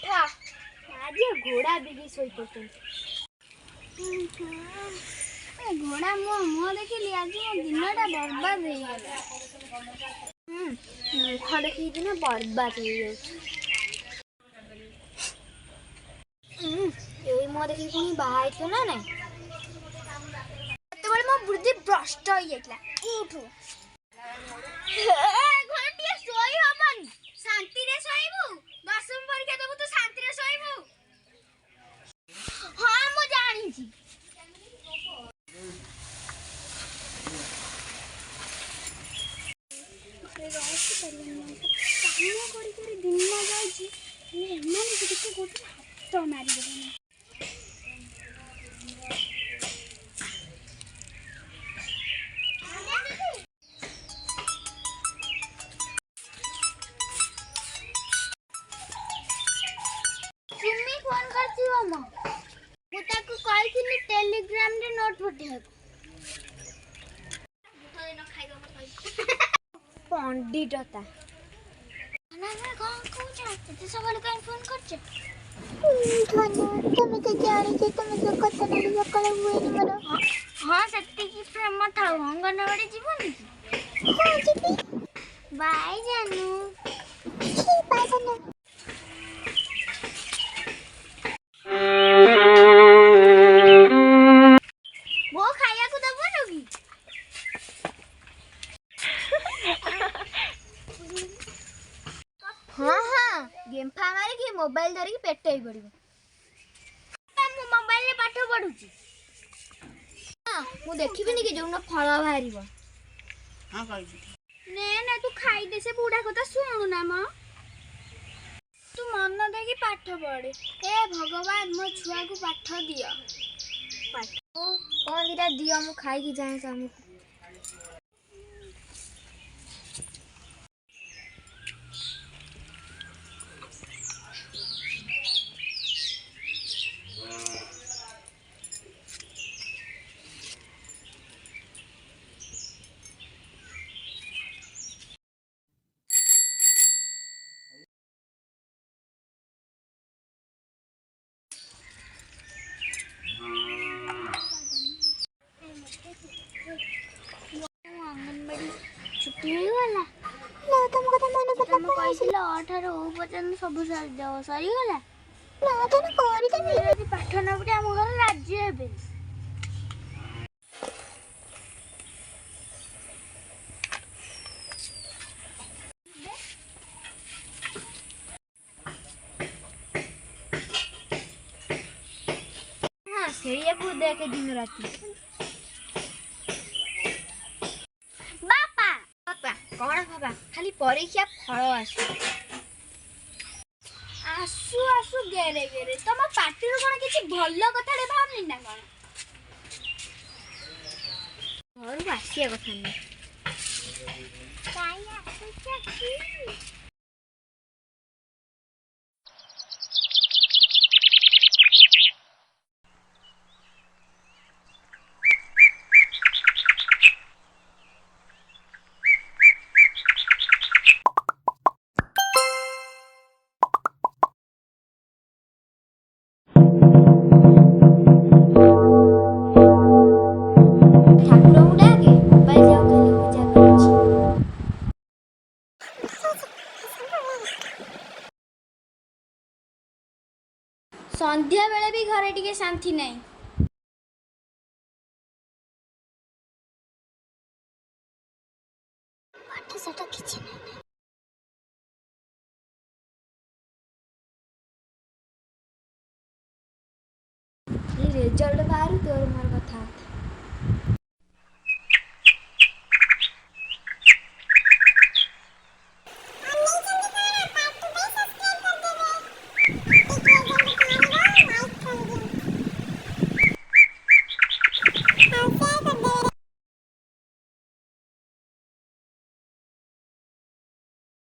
ଉଠା ଆଜି ଘୋଡ଼ା ବିକି ଶୋଇପଡ଼ୁଛନ୍ତି। ଘୋଡ଼ା ମୋ ମୁହଁ ଦେଖିଲି ଆଜି ମୋ ଦିନଟା ବର୍ବାଦ ହେଇଗଲା। ମୁଖ ଦେଖିକି ଦିନ ବର୍ବାଦ ହେଇଯାଉଛି। ଏଇ ମୁହଁ ଦେଖିକି ପୁଣି ବାହା ହେଇଥିବ ନା ନାଇଁ? ସେତେବେଳେ ମୋ ବୁଦ୍ଧି ଭ୍ରଷ୍ଟ ହେଇଯାଇଥିଲା। ଉଠୁ ଟିକେ ଶୋଇ ହବନି? ଶାନ୍ତିରେ ଶୋଇବୁ। ଦଶମ ପରୀକ୍ଷା ଦେବୁ ତୁ ଶାନ୍ତିରେ ଶୋଇବୁ? ହଁ ମୁଁ ଜାଣିଛି। କାମ କରି କରି ଦିନ ଯାଉଛି। ଏମାନଙ୍କୁ ଟିକେ ଗୋଟେ ହାତ ମାରିଦେବ। ତୁମି ଫୋନ କରିଥିବ ମୁଁ ତାକୁ କହିଥିଲି ଟେଲିଗ୍ରାମରେ ନୋଟ୍ ପଠେଇବାକୁ। ପଣ୍ଡିତତା କଣ କହୁଛ? ଏତେ ସବୁବେଳେ କାଇଁ ଫୋନ କରୁଛ? ତମେ ତ ଜାଣିଛ ତମେ ତ କଥା ନେଲେ ସକାଳ ହୁଏନି ମୋର। ହଁ ସେତିକି ପ୍ରେମ ଥାଉ। ଅଙ୍ଗନବାଡ଼ି ଯିବନି କି? ହଁ ଯିବି। ବାଇ ଜାନୁ। ବାଇ ଜାନୁ। ମୋ ଖାଇବାକୁ ଦବୁନୁ କି? ହଁ ହଁ ଗେମ୍ଫା ମାରିକି ମୋବାଇଲ ଧରିକି ପେଟେଇ ପଡ଼ିବ। ମୁଁ ମୋବାଇଲରେ ପାଠ ପଢୁଛି। ମୁଁ ଦେଖିବିନି କି ଯୋଉନ ଫଳ ବାହାରିବ। ନେ ତୁ ଖାଇଦେ। ସେ ବୁଢା କଥା ଶୁଣୁ ନା ମ। ତୁ ମନ ଦେଇକି ପାଠ ପଢେ। ହେ ଭଗବାନ ମୋ ଛୁଆକୁ ପାଠ ଦିଅ। ପାଠ କଣ ଦିଟା ଦିଅ ମୁଁ ଖାଇକି ଯାଏ କାମକୁ। ଅଙ୍ଗନବାଡ଼ି ଛୁଟି ହେଇଗଲା। ତମ କଥା ମନେ ପଡିଲା। ତମେ କହିଥିଲ 8 ରୁ 9 ପର୍ଯ୍ୟନ୍ତ ସବୁ ସରିଯାଉ। ସରିଗଲା? ଯଦି ପାଠ ନ ପଢି ଆମ ଘରେ ରାଜି ହେବେ। ହଁ ସେଇଆକୁ ଦେଖେ ଦିନ ରାତି। ବାପା ବାପା କଣ ବାବା? ଖାଲି ପରୀକ୍ଷା ଫଳ ଆସୁ ଆସୁ ଆସୁ ଗେରେ ଗେରେ। ତମ ପାଟିରୁ କଣ କିଛି ଭଲ କଥାଟେ ବାହାରୁନି ନା କଣ? ଘରକୁ ଆସିବା କଥା ନୁହେଁ। କାଇଁ ଆସୁଛ କି? ଠାକୁରଙ୍କୁ ଡାକେ। ମୋବାଇଲ ଯାଉଥିଲି ପୂଜା କରୁଛି। ସନ୍ଧ୍ୟା ବେଳେ ବି ଘରେ ଟିକେ ଶାନ୍ତି ନାହିଁ। ପାଠ ସାଠ କିଛି ନାହିଁ। ରେଜଲ୍ଟ ବାହାରୁ ତୋର ମୋର